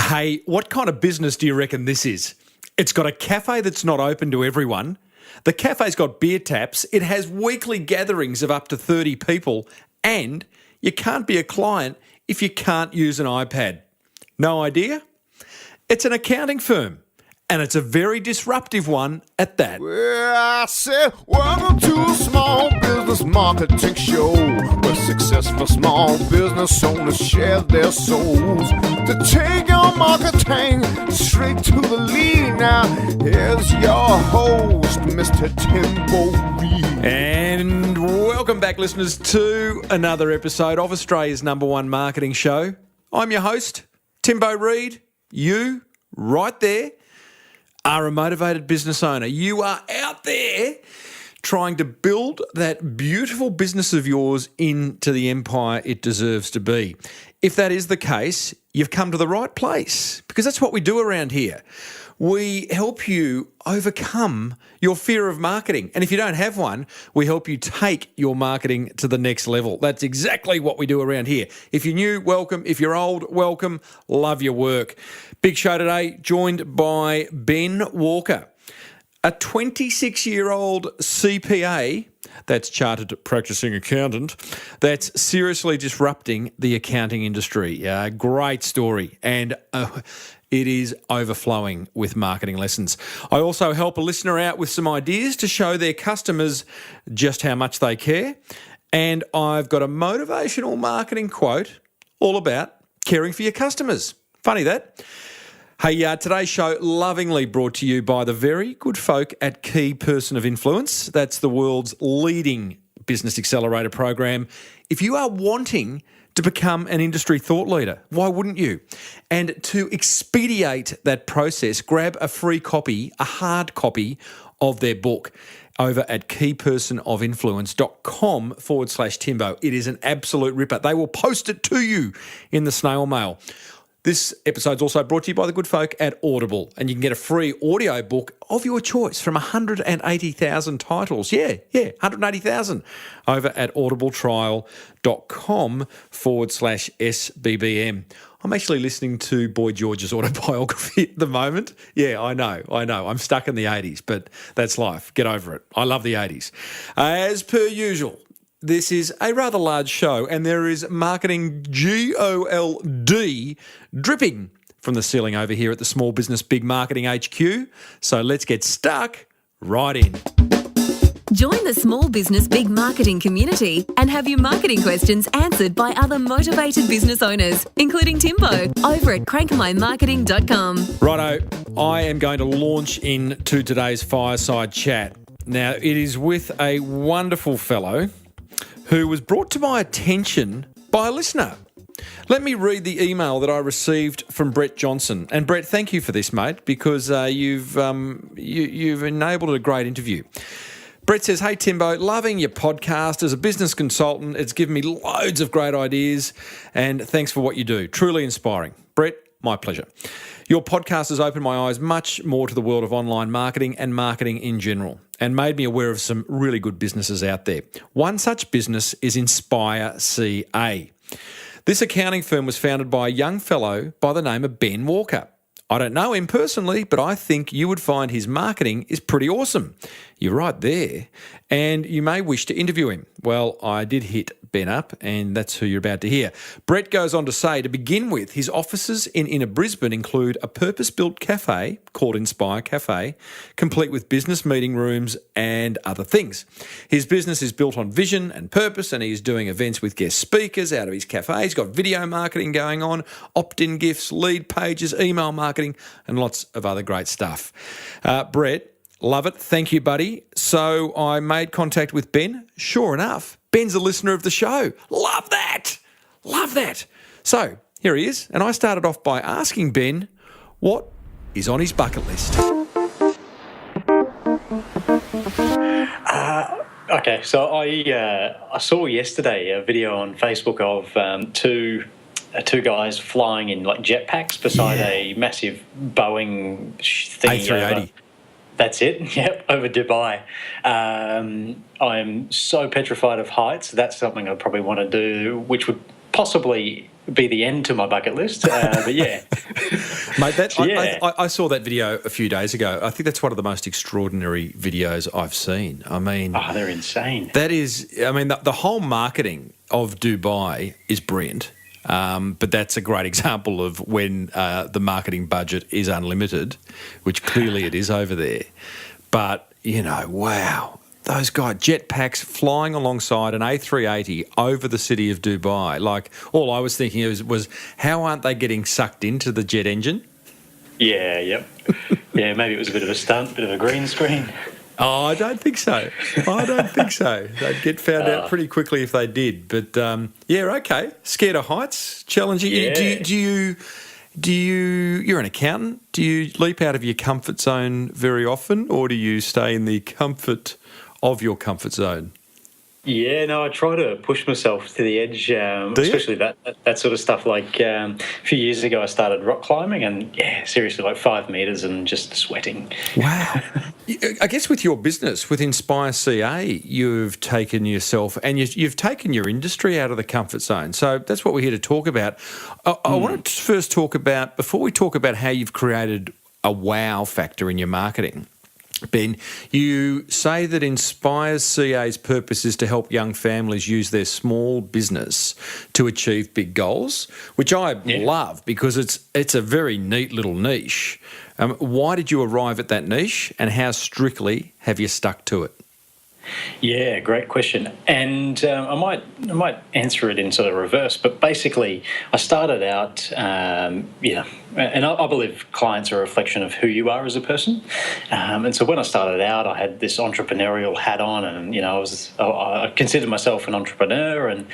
Hey, what kind of business do you reckon this is? It's got a cafe that's not open to everyone. The cafe's got beer taps. It has weekly gatherings of up to 30 people. And you can't be a client if you can't use an iPad. No idea? It's an accounting firm. And it's a very disruptive one at that. Well, I said, welcome to a small business marketing show where successful small business owners share their souls to take your marketing straight to the lead. Now, here's your host, Mr. Timbo Reid. And welcome back, listeners, to another episode of Australia's #1 marketing show. I'm your host, Timbo Reid. You, right there, are a motivated business owner. You are out there trying to build that beautiful business of yours into the empire it deserves to be. If that is the case, you've come to the right place, because that's what we do around here. We help you overcome your fear of marketing. And if you don't have one, we help you take your marketing to the next level. That's exactly what we do around here. If you're new, welcome. If you're old, welcome. Love your work. Big show today, joined by Ben Walker, a 26-year-old CPA, that's Chartered Practicing Accountant, that's seriously disrupting the accounting industry. Great story. And it is overflowing with marketing lessons. I also help a listener out with some ideas to show their customers just how much they care. And I've got a motivational marketing quote all about caring for your customers. Funny that. Hey, today's show lovingly brought to you by the very good folk at Key Person of Influence. That's the world's leading business accelerator program. If you are wanting to become an industry thought leader, why wouldn't you? And to expedite that process, grab a free copy, a hard copy of their book over at keypersonofinfluence.com/Timbo. It is an absolute ripper. They will post it to you in the snail mail. This episode's also brought to you by the good folk at Audible, and you can get a free audio book of your choice from 180,000 titles. Yeah, 180,000 over at audibletrial.com/SBBM. I'm actually listening to Boy George's autobiography at the moment. Yeah, I know. I'm stuck in the 80s, but that's life. Get over it. I love the 80s. As per usual, this is a rather large show, and there is marketing GOLD dripping from the ceiling over here at the Small Business Big Marketing HQ. So let's get stuck right in. Join the Small Business Big Marketing community and have your marketing questions answered by other motivated business owners, including Timbo, over at crankmymarketing.com. Righto, I am going to launch into today's fireside chat. Now, it is with a wonderful fellow who was brought to my attention by a listener. Let me read the email that I received from Brett Johnson. And Brett, thank you for this, mate, because you've enabled a great interview. Brett says, "Hey Timbo, loving your podcast. As a business consultant, it's given me loads of great ideas, and thanks for what you do. Truly inspiring." Brett, my pleasure. Your podcast has opened my eyes much more to the world of online marketing and marketing in general, and made me aware of some really good businesses out there. One such business is Inspire CA. This accounting firm was founded by a young fellow by the name of Ben Walker. I don't know him personally, but I think you would find his marketing is pretty awesome. You're right there. And you may wish to interview him. Well, I did hit Ben up, and that's who you're about to hear. Brett goes on to say, to begin with, his offices in inner Brisbane include a purpose-built cafe called Inspire Cafe, complete with business meeting rooms and other things. His business is built on vision and purpose, and he's doing events with guest speakers out of his cafe. He's got video marketing going on, opt-in gifts, lead pages, email marketing, and lots of other great stuff. Brett, love it. Thank you, buddy. So I made contact with Ben. Sure enough, Ben's a listener of the show. Love that. Love that. So here he is. And I started off by asking Ben what is on his bucket list. Okay, so I saw yesterday a video on Facebook of two guys flying in like jetpacks beside a massive Boeing thing. A380. That's it, yep, over Dubai. I'm so petrified of heights. That's something I probably want to do, which would possibly be the end to my bucket list. But yeah, Mate, So, yeah. I saw that video a few days ago. I think that's one of the most extraordinary videos I've seen. I mean, oh, they're insane. that is, I mean, the whole marketing of Dubai is brilliant. But that's a great example of when the marketing budget is unlimited, which clearly it is over there. But, you know, wow. Those guys, jetpacks flying alongside an A380 over the city of Dubai. Like, all I was thinking was how aren't they getting sucked into the jet engine? Yeah, yep. Yeah, maybe it was a bit of a stunt, bit of a green screen. Oh, I don't think so. They'd get found out pretty quickly if they did. But, yeah, okay. Scared of heights? Challenging. Yeah. You're an accountant. Do you leap out of your comfort zone very often, or do you stay in the comfort of your comfort zone? Yeah, no, I try to push myself to the edge, especially that sort of stuff. Like a few years ago, I started rock climbing, and yeah, seriously, like 5 meters and just sweating. Wow. I guess with your business, with Inspire CA, you've taken yourself and you've taken your industry out of the comfort zone. So that's what we're here to talk about. I want to first talk about, before we talk about how you've created a wow factor in your marketing, Ben, you say that Inspire CA's purpose is to help young families use their small business to achieve big goals, which I love because it's a very neat little niche. Why did you arrive at that niche, and how strictly have you stuck to it? Yeah, great question. And I might answer it in sort of reverse, but basically I started out, and I believe clients are a reflection of who you are as a person. And so when I started out, I had this entrepreneurial hat on, and I considered myself an entrepreneur, and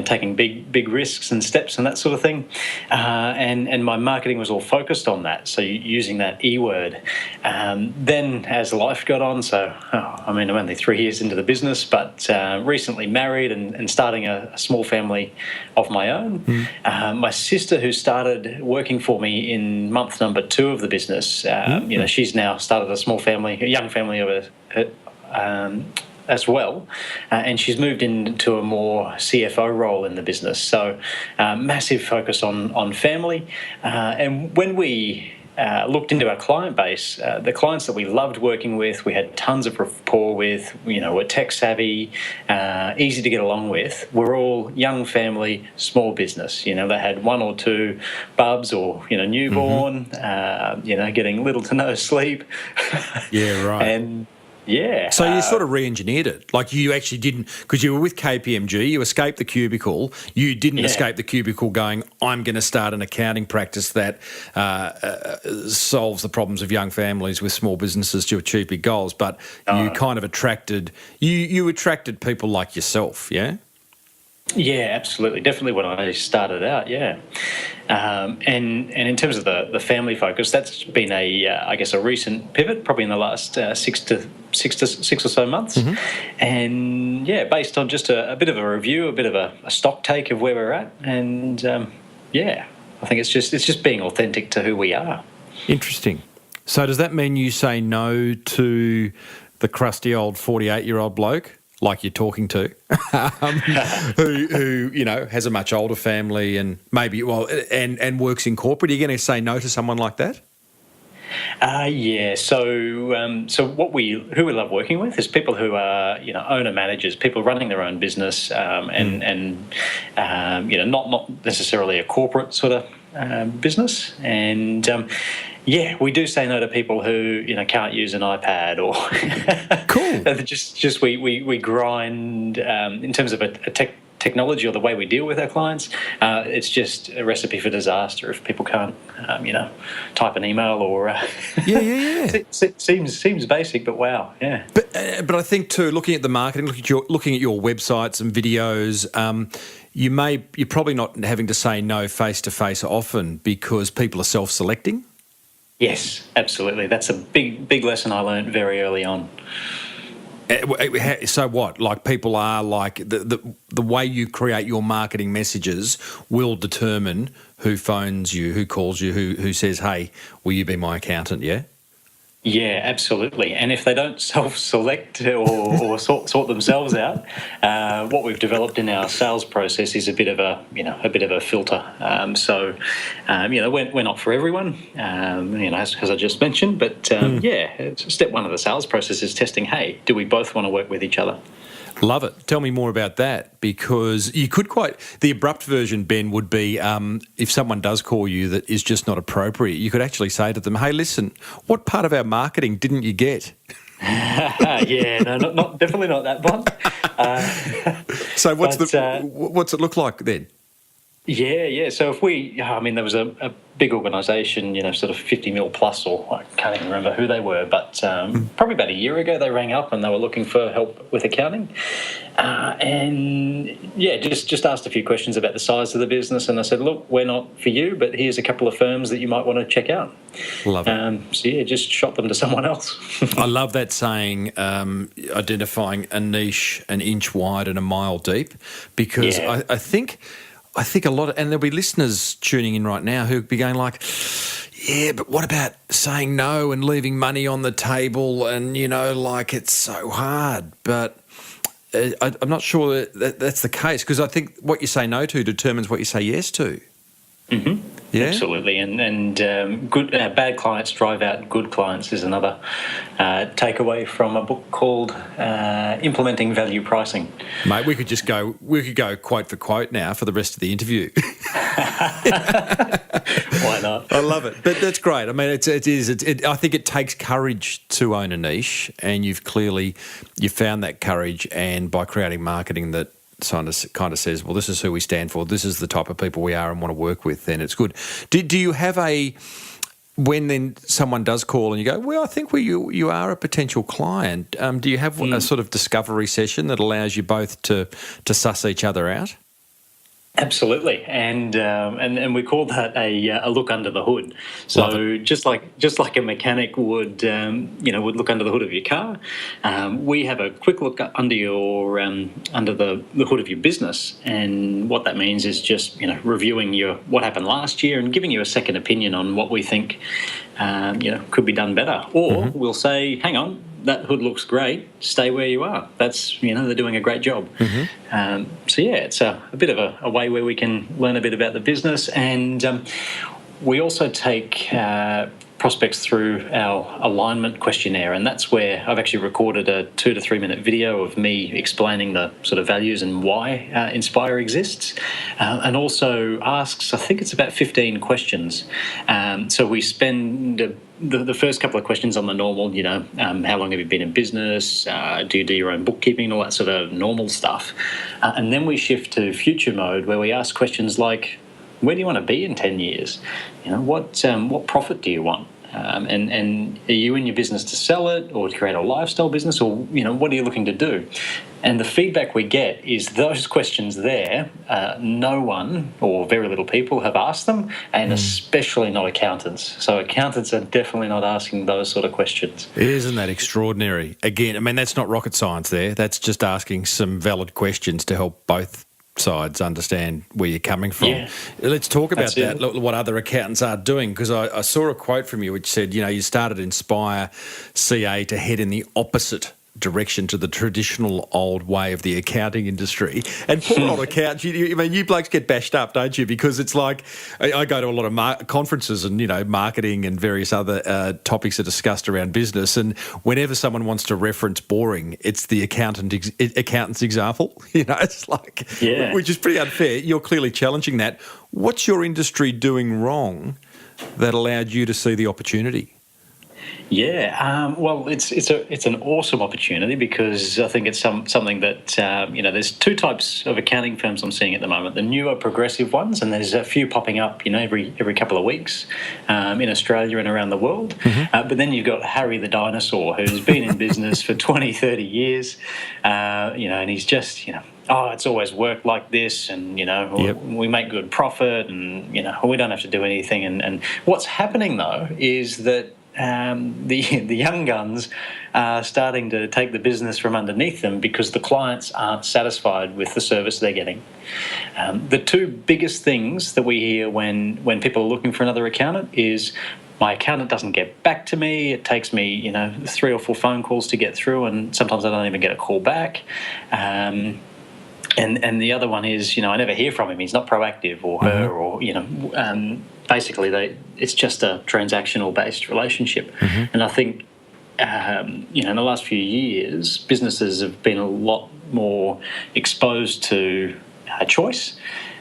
taking big risks and steps and that sort of thing. And my marketing was all focused on that. So using that E word. Then as life got on, I'm only 3 years into the business, but recently married and starting a small family of my own. My sister, who started working for me in month number 2 of the business, she's now started a young family of as well, and she's moved into a more CFO role in the business. So massive focus on family. And when we looked into our client base, the clients that we loved working with, we had tons of rapport with, were tech savvy, easy to get along with, were all young family, small business. They had 1 or 2 bubs or, newborn, getting little to no sleep. Yeah, right. And yeah. So you sort of re-engineered it. Like you actually didn't, because you were with KPMG, you escaped the cubicle. You didn't escape the cubicle going, I'm going to start an accounting practice that solves the problems of young families with small businesses to achieve big goals. But you kind of attracted, you attracted people like yourself, yeah? Yeah, absolutely. Definitely when I started out, yeah. And in terms of the family focus, that's been a recent pivot, probably in the last 6 or so months. And yeah, based on just a bit of a review, a bit of a stock take of where we're at. And I think it's just being authentic to who we are. Interesting. So does that mean you say no to the crusty old 48-year-old bloke, like you're talking to, who has a much older family and maybe and works in corporate? Are you going to say no to someone like that? Yeah. So who we love working with is people who are owner managers, people running their own business, and not necessarily a corporate sort of business. And yeah, we do say no to people who can't use an iPad or cool. just we grind in terms of a technology or the way we deal with our clients. It's just a recipe for disaster if people can't type an email or it seems basic, but wow, yeah. But I think too, looking at the marketing, looking at your websites and videos, you're probably not having to say no face to face often because people are self-selecting. Yes, absolutely. That's a big lesson I learned very early on. So what? Like people are like the way you create your marketing messages will determine who phones you, who calls you, who says, "Hey, will you be my accountant?" Yeah. Yeah, absolutely. And if they don't self-select or sort themselves out, what we've developed in our sales process is a bit of a filter. We're not for everyone, as I just mentioned. But step one of the sales process is testing. Hey, do we both want to work with each other? Love it. Tell me more about that, because you could the abrupt version, Ben, would be if someone does call you that is just not appropriate, you could actually say to them, hey, listen, what part of our marketing didn't you get? Definitely not that one. So what's it look like then? Yeah. So if there was a big organisation, sort of 50 mil plus, or I can't even remember who they were, but probably about a year ago they rang up and they were looking for help with accounting. Just asked a few questions about the size of the business, and I said, look, we're not for you, but here's a couple of firms that you might want to check out. Love it. Just shot them to someone else. I love that saying, identifying a niche an inch wide and a mile deep, because I think a lot of, and there'll be listeners tuning in right now who'll be going like, yeah, but what about saying no and leaving money on the table? And, it's so hard. But I'm not sure that's the case, because I think what you say no to determines what you say yes to. Mm-hmm. Yeah? Absolutely. And good bad clients drive out good clients is another takeaway from a book called Implementing Value Pricing. Mate, we could go quote for quote now for the rest of the interview. Why not? I love it. But that's great. I mean, I think it takes courage to own a niche, and you've found that courage, and by creating marketing that kind of says, well, this is who we stand for, this is the type of people we are and want to work with, then it's good. Do you have when then someone does call and you go, well, I think you are a potential client, do you have a sort of discovery session that allows you both to suss each other out? Absolutely, and we call that a look under the hood. So just like a mechanic would look under the hood of your car, we have a quick look under the hood of your business, and what that means is just reviewing what happened last year and giving you a second opinion on what we think could be done better. Or we'll say, hang on, that hood looks great, stay where you are. That's, they're doing a great job. Mm-hmm. It's a bit of a way where we can learn a bit about the business. And we also take prospects through our alignment questionnaire, and that's where I've actually recorded a 2 to 3 minute video of me explaining the sort of values and why Inspire exists, and also asks, I think it's about 15 questions. So we spend the first couple of questions on the normal, how long have you been in business? Do you do your own bookkeeping? All that sort of normal stuff. And then we shift to future mode, where we ask questions like, where do you want to be in 10 years? What profit do you want? And are you in your business to sell it or to create a lifestyle business, or, what are you looking to do? And the feedback we get is those questions there, no one or very little people have asked them, and especially not accountants. So accountants are definitely not asking those sort of questions. Isn't that extraordinary? Again, I mean, that's not rocket science there. That's just asking some valid questions to help both sides understand where you're coming from. Yeah. Let's talk about that, what other accountants are doing, because I saw a quote from you which said, you started Inspire CA to head in the opposite direction to the traditional old way of the accounting industry. And poor old accountants, you blokes get bashed up, don't you? Because it's like, I go to a lot of conferences and, marketing and various other topics are discussed around business. And whenever someone wants to reference boring, it's the accountant's example. It's like, which is pretty unfair. You're clearly challenging that. What's your industry doing wrong that allowed you to see the opportunity? Yeah, well, it's an awesome opportunity, because I think it's something that there's two types of accounting firms I'm seeing at the moment: the newer progressive ones, and there's a few popping up, every couple of weeks in Australia and around the world. Mm-hmm. But then you've got Harry the dinosaur, who's been in business for 20, 30 years, and he's just it's always worked like this, and we make good profit, and we don't have to do anything. And what's happening though is that the young guns are starting to take the business from underneath them, because the clients aren't satisfied with the service they're getting. The two biggest things that we hear when people are looking for another accountant is, my accountant doesn't get back to me. It takes me, 3 or 4 phone calls to get through, and sometimes I don't even get a call back. And the other one is, I never hear from him. He's not proactive, or her, or basically it's just a transactional-based relationship. And I think, in the last few years, businesses have been a lot more exposed to choice.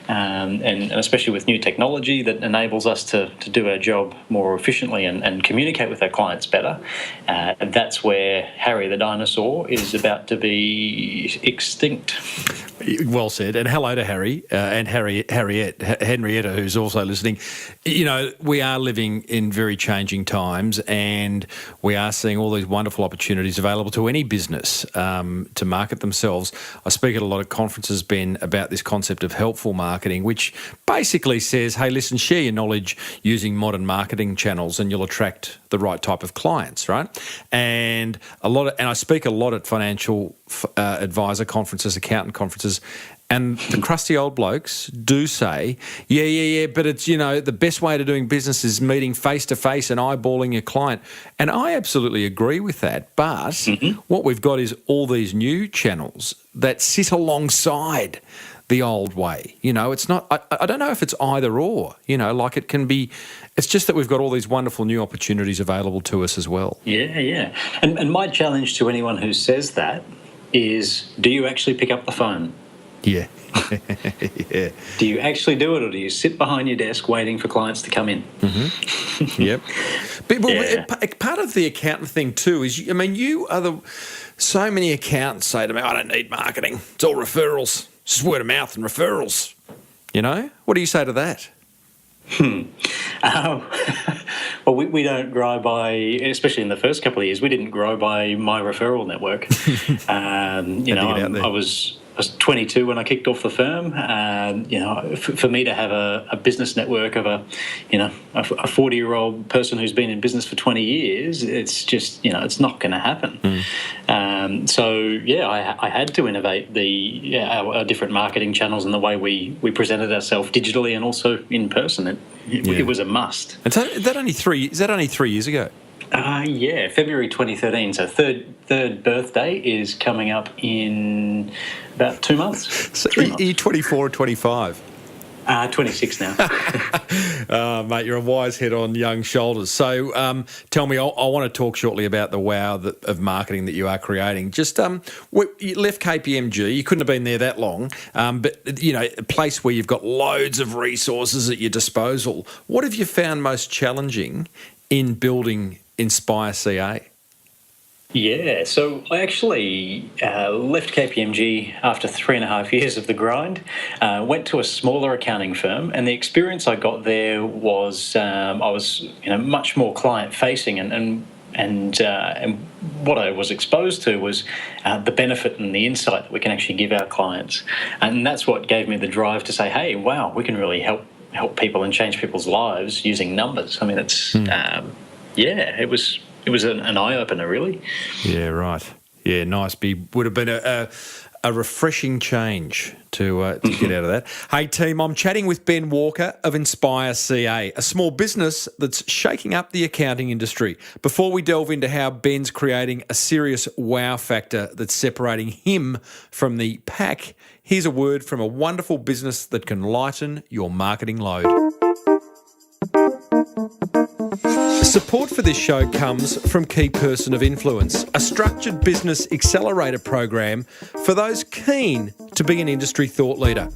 And especially with new technology that enables us to do our job more efficiently and communicate with our clients better. And that's where Harry the dinosaur is about to be extinct. Well said. And hello to Harry and Henrietta, who's also listening. We are living in very changing times, and we are seeing all these wonderful opportunities available to any business to market themselves. I speak at a lot of conferences, Ben, about this concept of helpful marketing, which basically says, hey, listen, share your knowledge using modern marketing channels and you'll attract the right type of clients, right? And I speak a lot at financial advisor conferences, accountant conferences, and the crusty old blokes do say, yeah, but it's, the best way to doing business is meeting face-to-face and eyeballing your client. And I absolutely agree with that. But what we've got is all these new channels that sit alongside the old way. It's not, I don't know if it's either or, like it can be, it's just that we've got all these wonderful new opportunities available to us as well. Yeah. And my challenge to anyone who says that is, do you actually pick up the phone? Yeah. Yeah. Do you actually do it, or do you sit behind your desk waiting for clients to come in? Yep. But part of the accountant thing too is, so many accountants say to me, I don't need marketing. It's all referrals. It's just word of mouth and referrals. What do you say to that? Well, we don't grow by, especially in the first couple of years, we didn't grow by my referral network. I was 22 when I kicked off the firm. For me to have a business network of a 40-year-old person who's been in business for 20 years, it's just, it's not going to happen. I had to innovate our different marketing channels and the way we presented ourselves digitally and also in person. It was a must. Is that only 3 years ago? February 2013. So third birthday is coming up in about 2 months. So are you 24 or 25? 26 now. Mate, you're a wise head on young shoulders. So tell me, I want to talk shortly about the wow of marketing that you are creating. Just you left KPMG. You couldn't have been there that long, but a place where you've got loads of resources at your disposal. What have you found most challenging in building Inspire CA? Yeah, so I actually left KPMG after 3.5 years of the grind, went to a smaller accounting firm, and the experience I got there was I was much more client-facing, and what I was exposed to was the benefit and the insight that we can actually give our clients, and that's what gave me the drive to say, hey, wow, we can really help people and change people's lives using numbers. I mean, it's It was an eye-opener, really. Yeah, right. Yeah, nice. Would have been a refreshing change to get out of that. Hey, team, I'm chatting with Ben Walker of Inspire CA, a small business that's shaking up the accounting industry. Before we delve into how Ben's creating a serious wow factor that's separating him from the pack, here's a word from a wonderful business that can lighten your marketing load. Support for this show comes from Key Person of Influence, a structured business accelerator program for those keen to be an industry thought leader.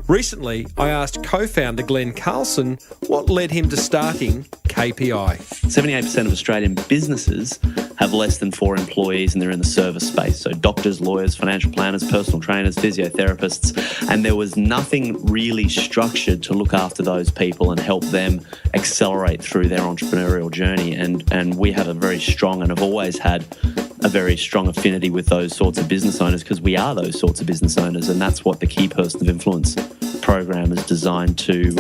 Recently, I asked co-founder Glenn Carlson what led him to starting KPI. 78% of Australian businesses have less than 4 employees and they're in the service space. So doctors, lawyers, financial planners, personal trainers, physiotherapists. And there was nothing really structured to look after those people and help them accelerate through their entrepreneurial journey. And we have a very strong and have always had a very strong affinity with those sorts of business owners because we are those sorts of business owners. And that's what the Key Person of Influence program is designed to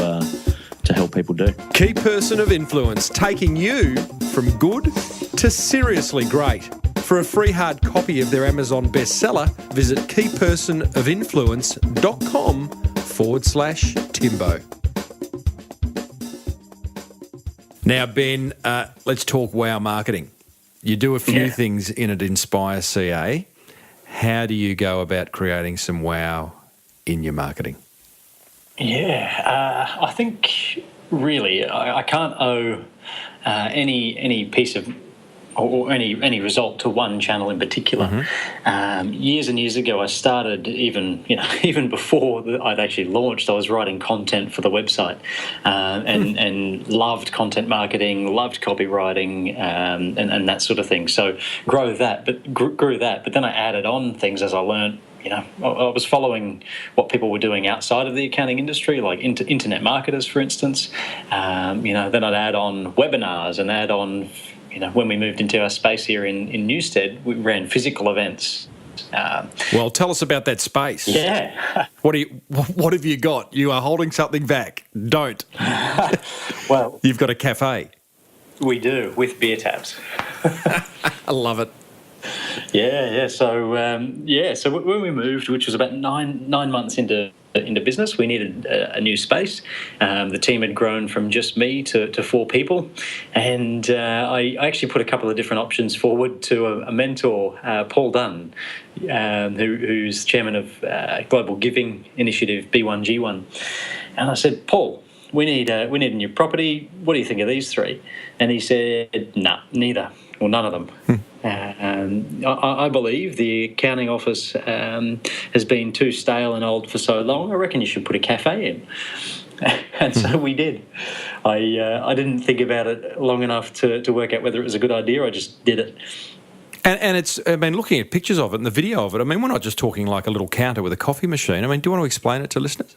help people do. Key Person of Influence, taking you from good to seriously great. For a free hard copy of their Amazon bestseller, visit keypersonofinfluence.com/Timbo. Now, Ben, let's talk wow marketing. You do a few things in it Inspire CA. How do you go about creating some wow in your marketing? Yeah, I think really I can't owe any piece of or any result to one channel in particular. Years and years ago, I started even before I'd actually launched. I was writing content for the website, and loved content marketing, loved copywriting, and that sort of thing. So grew that, but then I added on things as I learned. I was following what people were doing outside of the accounting industry, like internet marketers, for instance. Then I'd add on webinars and add on. When we moved into our space here in Newstead, we ran physical events. Well, tell us about that space. Yeah. What have you got? You are holding something back. Don't. Well, you've got a cafe. We do, with beer taps. I love it. Yeah. So when we moved, which was about nine months into business, we needed a new space. The team had grown from just me to 4 people, and I actually put a couple of different options forward to a mentor, Paul Dunn, who's chairman of Global Giving Initiative B1G1, and I said, Paul, we need a new property. What do you think of these 3? And he said, nah, neither. Well, none of them. I believe the accounting office has been too stale and old for so long. I reckon you should put a cafe in. And so we did. I didn't think about it long enough to work out whether it was a good idea. I just did it. And it's, looking at pictures of it and the video of it, we're not just talking like a little counter with a coffee machine. Do you want to explain it to listeners?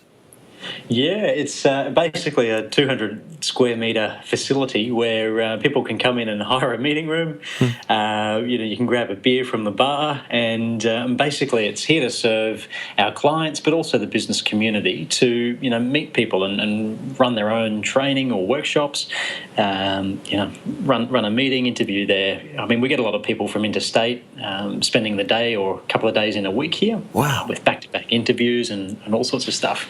Yeah, it's basically a 200 square metre facility where people can come in and hire a meeting room. You can grab a beer from the bar, and basically it's here to serve our clients, but also the business community to meet people and run their own training or workshops. Run a meeting, interview there. We get a lot of people from interstate spending the day or a couple of days in a week here. Wow. With back-to-back interviews and all sorts of stuff.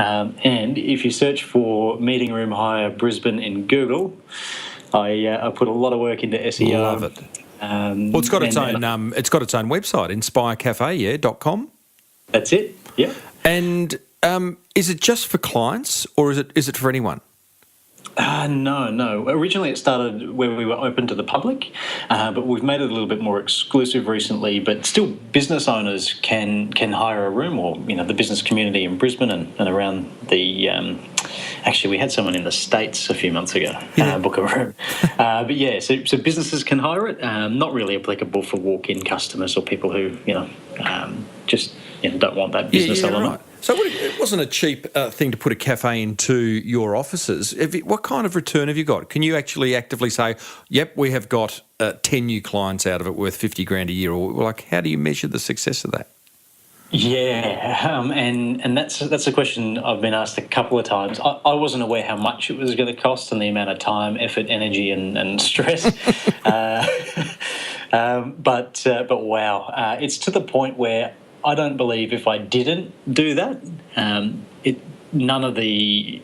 And if you search for meeting room hire Brisbane in Google, I put a lot of work into SEO. Love it. Well, it's got its own website, inspirecafe.com. That's it. Yeah. And is it just for clients, or is it for anyone? No. Originally, it started where we were open to the public, but we've made it a little bit more exclusive recently. But still, business owners can hire a room, or the business community in Brisbane and around the. Actually, we had someone in the States a few months ago book a room. But yeah, so businesses can hire it. Not really applicable for walk-in customers or people who just don't want that business element. Right. So it wasn't a cheap thing to put a cafe into your offices. What kind of return have you got? Can you actually actively say, yep, we have got 10 new clients out of it worth $50,000 a year? Or how do you measure the success of that? Yeah, and that's a question I've been asked a couple of times. I wasn't aware how much it was going to cost and the amount of time, effort, energy, and stress. But wow, it's to the point where I don't believe if I didn't do that, none of the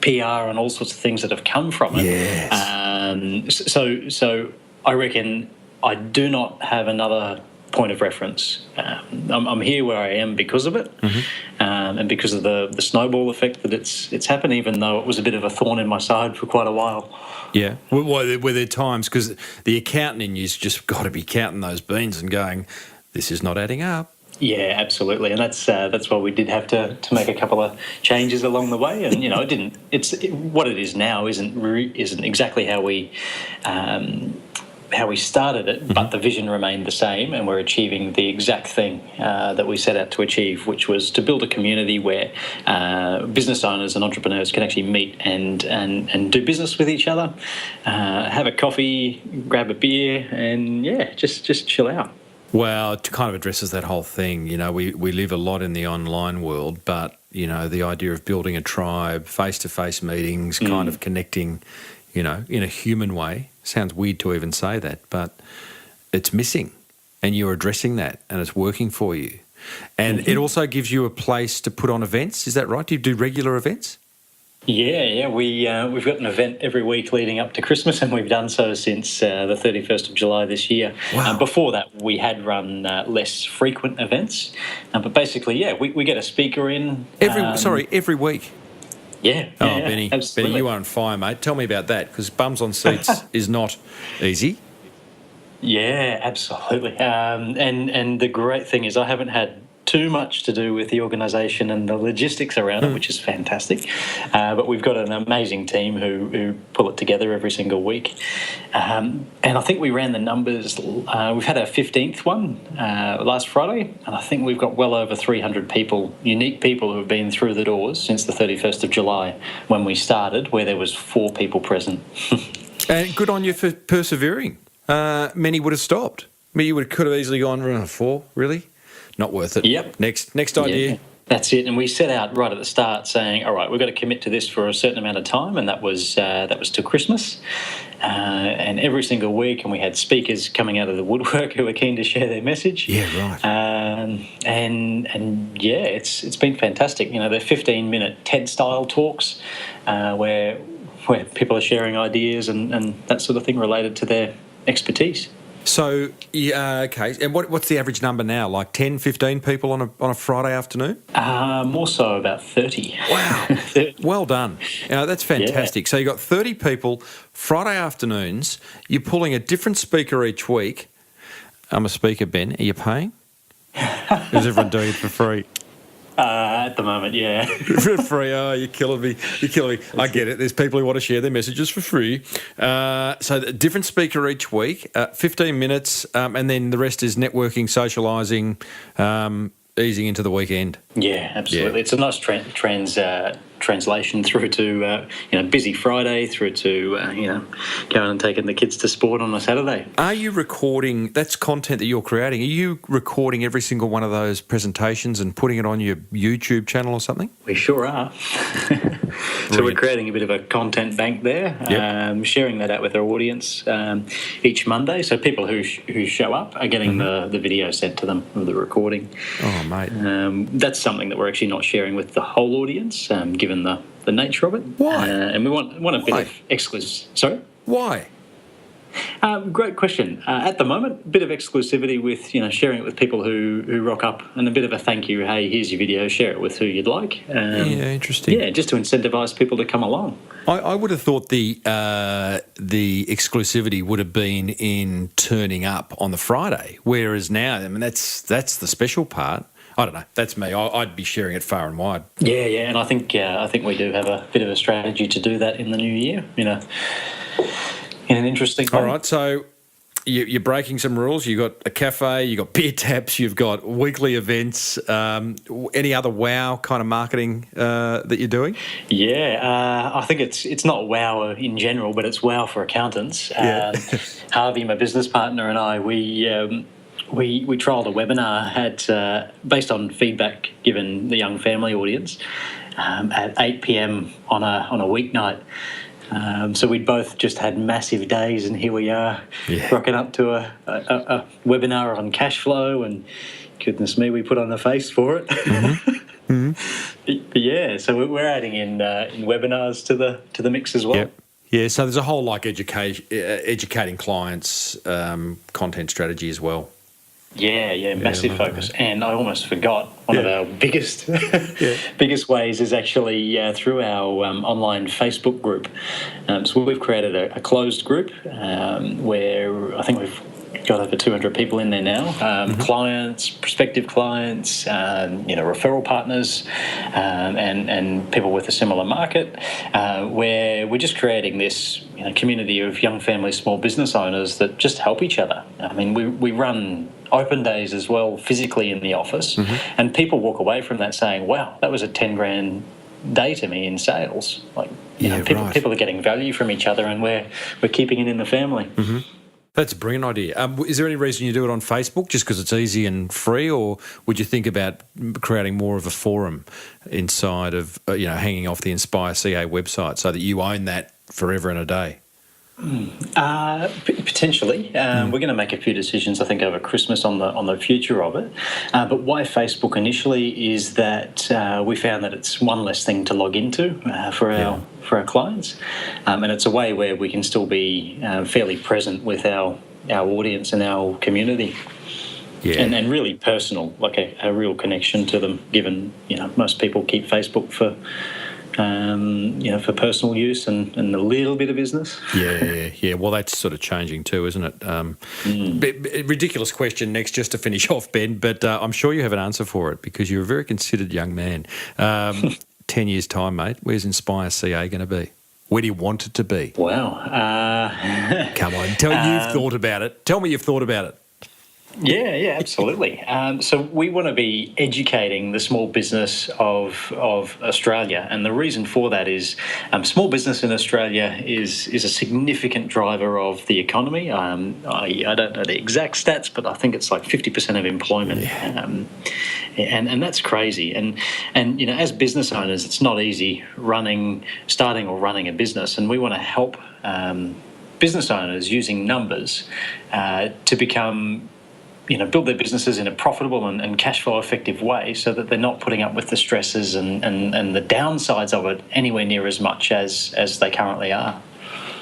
PR and all sorts of things that have come from it. Yes. So I reckon I do not have another point of reference. I'm here where I am because of it, and because of the snowball effect that it's happened, even though it was a bit of a thorn in my side for quite a while. Yeah. Were there times, because the accountant in you's just got to be counting those beans and going, this is not adding up. Yeah, absolutely, and that's why we did have to make a couple of changes along the way, and it didn't. What it is now isn't exactly how we started it, but the vision remained the same, and we're achieving the exact thing that we set out to achieve, which was to build a community where business owners and entrepreneurs can actually meet and do business with each other, have a coffee, grab a beer, and just chill out. Well, it kind of addresses that whole thing. We live a lot in the online world, but, the idea of building a tribe, face-to-face meetings, kind of connecting, in a human way. Sounds weird to even say that, but it's missing, and you're addressing that, and it's working for you. And it also gives you a place to put on events. Is that right? Do you do regular events? Yeah. We've got an event every week leading up to Christmas, and we've done so since the 31st of July this year. Wow. Before that, we had run less frequent events, but basically, we get a speaker in every week. Yeah. Oh, yeah, Benny, absolutely. Benny, you are on fire, mate. Tell me about that, because bums on seats is not easy. Yeah, absolutely. And the great thing is I haven't had too much to do with the organisation and the logistics around it, which is fantastic. But we've got an amazing team who pull it together every single week. And I think we ran the numbers. We've had our 15th one last Friday, and I think we've got well over 300 people, unique people who have been through the doors since the 31st of July when we started, where there was 4 people present. And good on you for persevering. Many would have stopped. You could have easily gone, 4, really? Not worth it. Yep. Next idea. Yeah, that's it. And we set out right at the start saying, all right, we've got to commit to this for a certain amount of time, and that was till Christmas. And every single week, and we had speakers coming out of the woodwork who were keen to share their message. Yeah, right. And yeah, it's been fantastic. You know, they're 15-minute TED-style talks where people are sharing ideas and that sort of thing related to their expertise. So, okay. And what's the average number now? Like 10, 15 people on a Friday afternoon? More so about 30. Wow. Well done. That's fantastic. Yeah. So you've got 30 people, Friday afternoons. You're pulling a different speaker each week. I'm a speaker, Ben. Are you paying? Is everyone doing it for free? At the moment, yeah. For free, you're killing me. I get it. There's people who want to share their messages for free. So a different speaker each week, 15 minutes, and then the rest is networking, socialising, easing into the weekend. Yeah, absolutely. Yeah. It's a nice translation through to busy Friday, through to going and taking the kids to sport on a Saturday. Are you recording? That's content that you're creating. Are you recording every single one of those presentations and putting it on your YouTube channel or something? We sure are. So we're creating a bit of a content bank there, sharing that out with our audience each Monday. So people who show up are getting the video sent to them of the recording. Oh, mate. That's something that we're actually not sharing with the whole audience, given the nature of it. Why? And we want a bit of exclusive. Sorry? Why? Great question. At the moment, a bit of exclusivity with sharing it with people who rock up, and a bit of a thank you. Hey, here's your video. Share it with who you'd like. Interesting. Yeah, just to incentivise people to come along. I would have thought the exclusivity would have been in turning up on the Friday, whereas now, I mean, that's the special part. I don't know. That's me. I'd be sharing it far and wide. Yeah, and I think we do have a bit of a strategy to do that in the new year. In an interesting way. All right, so you're breaking some rules. You've got a cafe, you've got beer taps, you've got weekly events. Any other wow kind of marketing that you're doing? Yeah, I think it's not wow in general, but it's wow for accountants. Harvey, my business partner, and I, we trialled a webinar based on feedback given the young family audience at 8 p.m. on a weeknight. So we'd both just had massive days, and here we are rocking up to a webinar on cash flow, and goodness me, we put on the face for it. But yeah, so we're adding in webinars to the mix as well. Yep. Yeah, so there's a whole educating clients content strategy as well. Yeah, massive focus. And I almost forgot one of our biggest ways is actually through our online Facebook group. So we've created a closed group where I think we've got over 200 people in there now. Clients, prospective clients, referral partners, and people with a similar market, where we're just creating this community of young family small business owners that just help each other. I mean, we run open days as well physically in the office, and people walk away from that saying, wow, that was a 10 grand day to me in sales. Like, people are getting value from each other, and we're keeping it in the family. That's a brilliant idea. Is there any reason you do it on Facebook, just because it's easy and free, or would you think about creating more of a forum inside of hanging off the Inspire CA website so that you own that forever and a day? Potentially. We're going to make a few decisions, I think, over Christmas on the future of it. But why Facebook initially is that we found that it's one less thing to log into for our clients, and it's a way where we can still be fairly present with our audience and our community. Yeah. And really personal, like a real connection to them, given, most people keep Facebook for for personal use and a little bit of business. Yeah. Well, that's sort of changing too, isn't it? Ridiculous question next, just to finish off, Ben, but I'm sure you have an answer for it because you're a very considered young man. 10 years' time, mate, where's Inspire CA going to be? Where do you want it to be? Wow. Come on, you've thought about it. Tell me you've thought about it. Yeah, absolutely. So we want to be educating the small business of Australia, and the reason for that is small business in Australia is a significant driver of the economy. I don't know the exact stats, but I think it's like 50% of employment, and that's crazy. And as business owners, it's not easy starting or running a business, and we want to help business owners using numbers to become build their businesses in a profitable and cash flow effective way so that they're not putting up with the stresses and the downsides of it anywhere near as much as they currently are.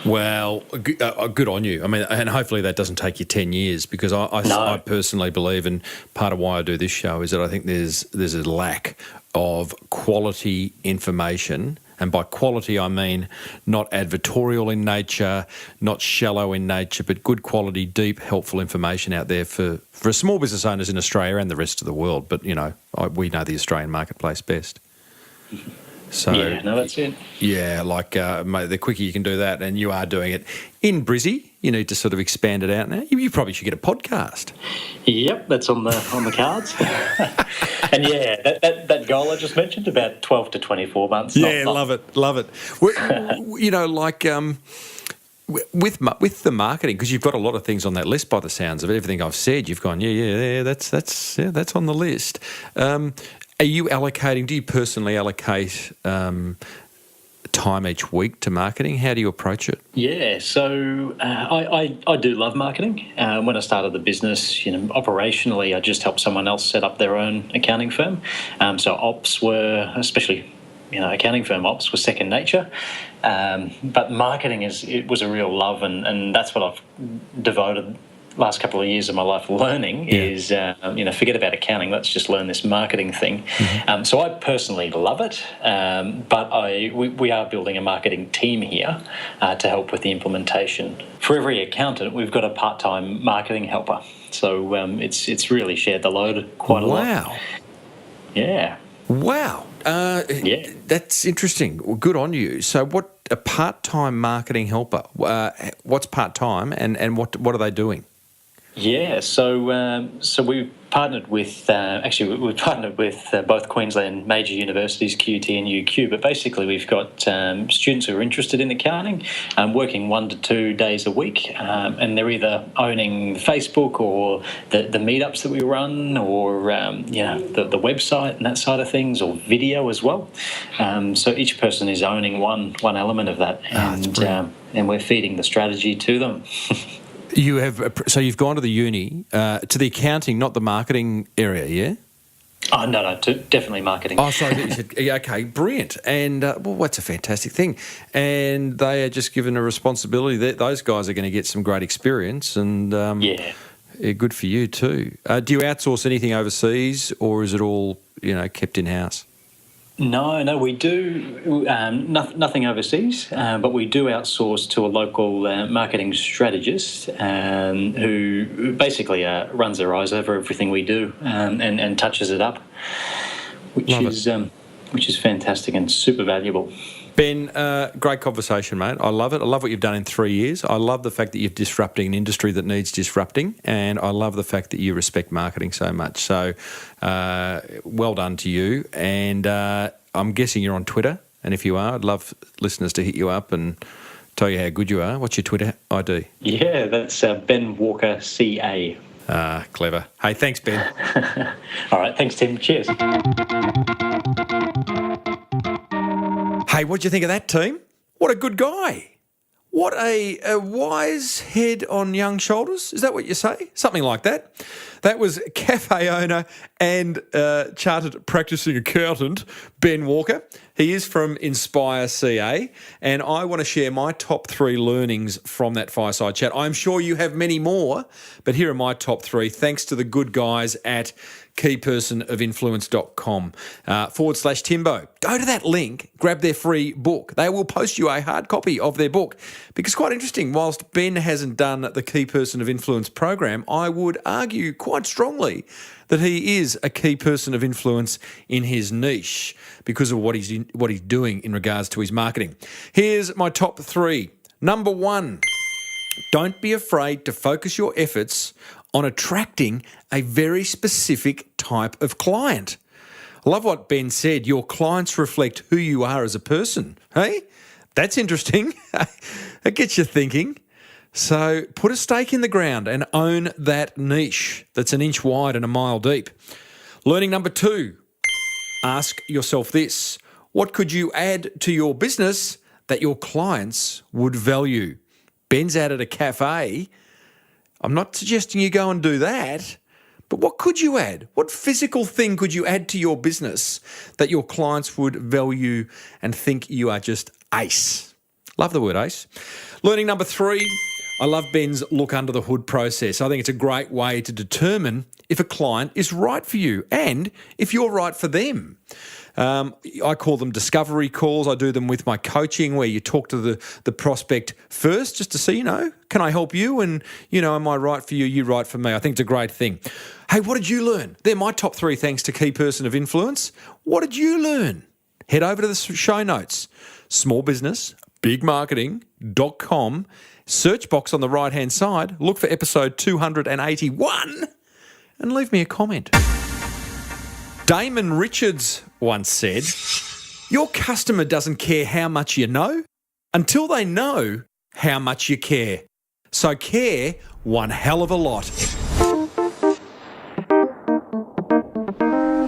Well, good on you. I mean, and hopefully that doesn't take you 10 years because I personally believe, and part of why I do this show is that I think there's a lack of quality information. And by quality, I mean not advertorial in nature, not shallow in nature, but good quality, deep, helpful information out there for small business owners in Australia and the rest of the world. But, we know the Australian marketplace best. So, yeah, no, that's it. Yeah, mate, the quicker you can do that, and you are doing it in Brizzy, you need to sort of expand it out now. You probably should get a podcast. Yep, that's on the cards. And yeah, that goal I just mentioned, about 12 to 24 months. Love it. With the marketing, because you've got a lot of things on that list by the sounds of it. Everything I've said, you've gone, that's on the list. Do you personally allocate time each week to marketing? How do you approach it? Yeah, so I do love marketing. When I started the business, operationally, I just helped someone else set up their own accounting firm. So ops were, especially, accounting firm ops was second nature. But marketing was a real love, and that's what I've devoted last couple of years of my life learning is, forget about accounting, let's just learn this marketing thing. Mm-hmm. So I personally love it, but we are building a marketing team here to help with the implementation. For every accountant, we've got a part-time marketing helper. So it's really shared the load quite a lot. Wow. Yeah. Wow. That's interesting. Well, good on you. So what, a part-time marketing helper, what's part-time and what are they doing? Yeah, so we've partnered with both Queensland major universities, QUT and UQ. But basically, we've got students who are interested in accounting, working 1 to 2 days a week, and they're either owning Facebook or the meetups that we run, or the website and that side of things, or video as well. So each person is owning one element of that, and we're feeding the strategy to them. You've gone to the uni, to the accounting, not the marketing area, yeah? Oh, no, definitely marketing. Oh, sorry, you said, okay, brilliant. And, that's a fantastic thing. And they are just given a responsibility. Those guys are going to get some great experience, and good for you too. Do you outsource anything overseas, or is it all, kept in-house? No, we do nothing overseas, but we do outsource to a local marketing strategist who basically runs their eyes over everything we do and touches it up, which is fantastic and super valuable. Ben, great conversation, mate. I love it. I love what you've done in 3 years. I love the fact that you're disrupting an industry that needs disrupting, and I love the fact that you respect marketing so much. So well done to you. And I'm guessing you're on Twitter, and if you are, I'd love listeners to hit you up and tell you how good you are. What's your Twitter ID? Yeah, that's Ben Walker CA. Clever. Hey, thanks, Ben. All right, thanks, Tim. Cheers. Hey, what do you think of that, team? What a good guy. What a wise head on young shoulders. Is that what you say? Something like that. That was cafe owner and chartered practicing accountant Ben Walker. He is from Inspire CA, and I want to share my top 3 learnings from that fireside chat. I'm sure you have many more, but here are my top 3, thanks to the good guys at keypersonofinfluence.com /Timbo. Go to that link, grab their free book. They will post you a hard copy of their book, because quite interesting, whilst Ben hasn't done the Key Person of Influence program, I would argue quite strongly that he is a key person of influence in his niche because of what he's doing in regards to his marketing. Here's my top 3. Number 1, don't be afraid to focus your efforts on attracting a very specific type of client. I love what Ben said. Your clients reflect who you are as a person. Hey, that's interesting. It gets you thinking. So put a stake in the ground and own that niche that's an inch wide and a mile deep. Learning number 2, ask yourself this. What could you add to your business that your clients would value? Ben's added a cafe. I'm not suggesting you go and do that, but what could you add? What physical thing could you add to your business that your clients would value and think you are just ace? Love the word ace. Learning number 3, I love Ben's look under the hood process. I think it's a great way to determine if a client is right for you and if you're right for them. I call them discovery calls. I do them with my coaching, where you talk to the prospect first just to see, can I help you? And, am I right for you? You right for me? I think it's a great thing. Hey, what did you learn? They're my top 3 thanks to Key Person of Influence. What did you learn? Head over to the show notes, smallbusinessbigmarketing.com. Search box on the right-hand side, look for episode 281 and leave me a comment. Damon Richards once said, your customer doesn't care how much you know until they know how much you care. So care one hell of a lot.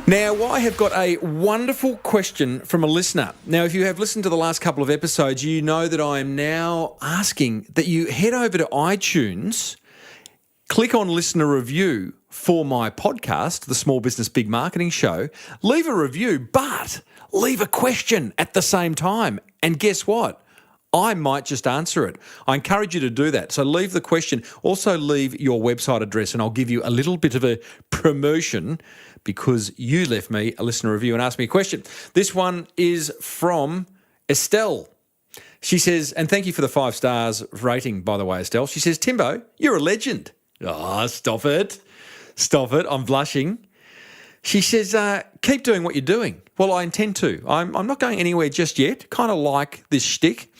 Now, I have got a wonderful question from a listener. Now, if you have listened to the last couple of episodes, you know that I am now asking that you head over to iTunes, click on listener review for my podcast, the Small Business Big Marketing Show, leave a review, but leave a question at the same time. And guess what? I might just answer it. I encourage you to do that. So leave the question. Also leave your website address, and I'll give you a little bit of a promotion because you left me a listener review and asked me a question. This one is from Estelle. She says, and thank you for the 5 stars rating, by the way, Estelle. She says, Timbo, you're a legend. Oh, stop it. Stop it. I'm blushing. She says, keep doing what you're doing. Well, I intend to. I'm not going anywhere just yet. Kind of like this shtick.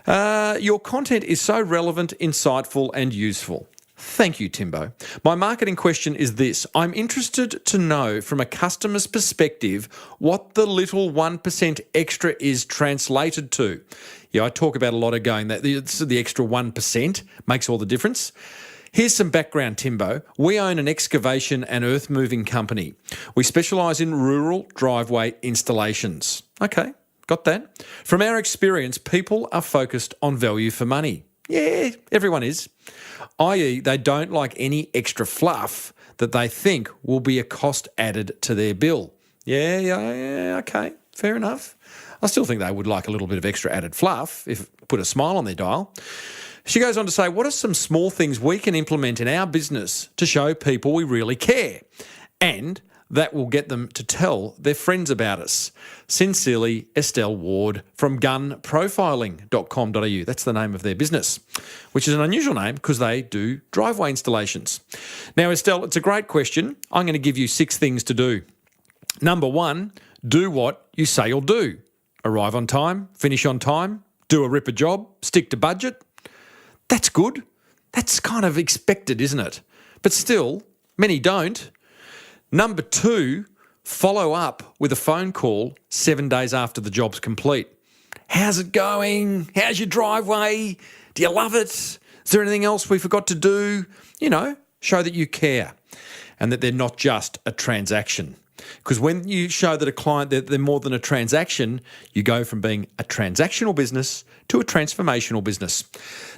Your content is so relevant, insightful, and useful. Thank you, Timbo. My marketing question is this. I'm interested to know from a customer's perspective what the little 1% extra is translated to. Yeah, I talk about a lot of going that the extra 1% makes all the difference. Here's some background, Timbo. We own an excavation and earth moving company. We specialise in rural driveway installations. Okay, got that. From our experience, people are focused on value for money. Yeah, everyone is. I.e., they don't like any extra fluff that they think will be a cost added to their bill. Yeah, okay, fair enough. I still think they would like a little bit of extra added fluff if put a smile on their dial. She goes on to say, what are some small things we can implement in our business to show people we really care? And that will get them to tell their friends about us. Sincerely, Estelle Ward from gunprofiling.com.au. That's the name of their business, which is an unusual name because they do driveway installations. Now, Estelle, it's a great question. I'm going to give you 6 things to do. Number 1, do what you say you'll do. Arrive on time, finish on time, do a ripper job, stick to budget. That's good. That's kind of expected, isn't it? But still, many don't. Number 2, follow up with a phone call 7 days after the job's complete. How's it going? How's your driveway? Do you love it? Is there anything else we forgot to do? Show that you care and that they're not just a transaction. Because when you show that a client that they're more than a transaction, you go from being a transactional business to a transformational business.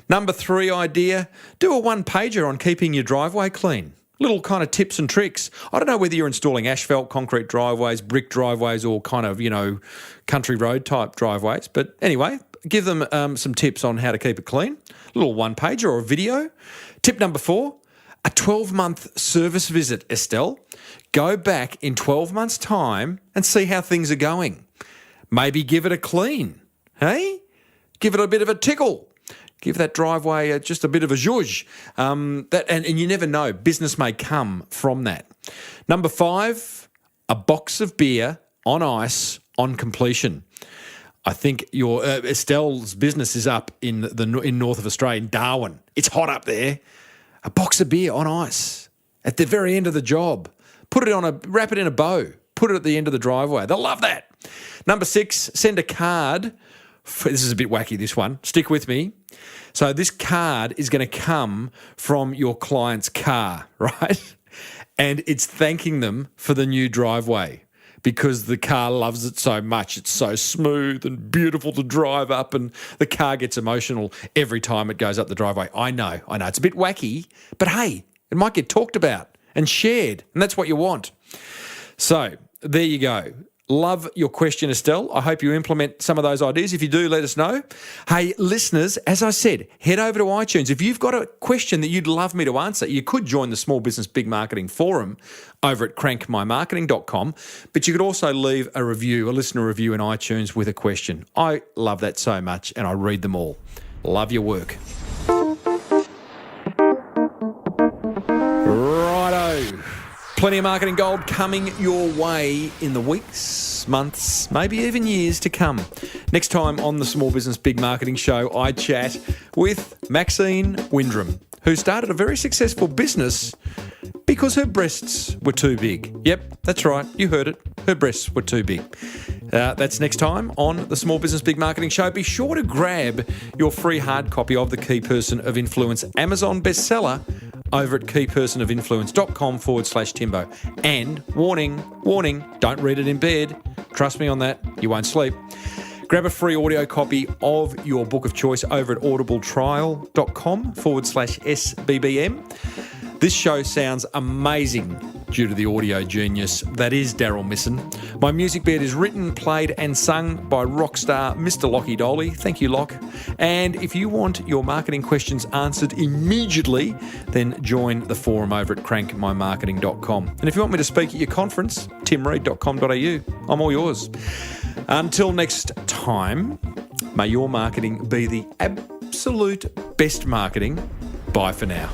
Number 3 idea, do a one-pager on keeping your driveway clean. Little kind of tips and tricks. I don't know whether you're installing asphalt, concrete driveways, brick driveways, or kind of, country road type driveways. But anyway, give them some tips on how to keep it clean. A little one-pager or a video. Tip number 4, a 12-month service visit, Estelle. Go back in 12 months' time and see how things are going. Maybe give it a clean, hey? Give it a bit of a tickle. Give that driveway just a bit of a zhuzh. And you never know, business may come from that. Number 5, a box of beer on ice on completion. I think your Estelle's business is up in north of Australia, in Darwin. It's hot up there. A box of beer on ice at the very end of the job. Wrap it in a bow. Put it at the end of the driveway. They'll love that. Number 6, send a card. This is a bit wacky, this one. Stick with me. So this card is going to come from your client's car, right? And it's thanking them for the new driveway because the car loves it so much. It's so smooth and beautiful to drive up, and the car gets emotional every time it goes up the driveway. I know. It's a bit wacky, but hey, it might get talked about and shared, and that's what you want. So there you go. Love your question, Estelle. I hope you implement some of those ideas. If you do, let us know. Hey, listeners, as I said, head over to iTunes. If you've got a question that you'd love me to answer, you could join the Small Business Big Marketing Forum over at crankmymarketing.com, but you could also leave a listener review in iTunes with a question. I love that so much, and I read them all. Love your work. Righto. Plenty of marketing gold coming your way in the weeks, months, maybe even years to come. Next time on the Small Business Big Marketing Show, I chat with Maxine Windrum, who started a very successful business because her breasts were too big. Yep, that's right. You heard it. Her breasts were too big. That's next time on the Small Business Big Marketing Show. Be sure to grab your free hard copy of the Key Person of Influence Amazon bestseller over at keypersonofinfluence.com/Timbo. And warning, don't read it in bed. Trust me on that, you won't sleep. Grab a free audio copy of your book of choice over at audibletrial.com/SBBM. This show sounds amazing due to the audio genius that is Daryl Misson. My music bed is written, played and sung by rock star Mr. Lockie Dolly. Thank you, Lock. And if you want your marketing questions answered immediately, then join the forum over at crankmymarketing.com. And if you want me to speak at your conference, timreid.com.au. I'm all yours. Until next time, may your marketing be the absolute best marketing. Bye for now.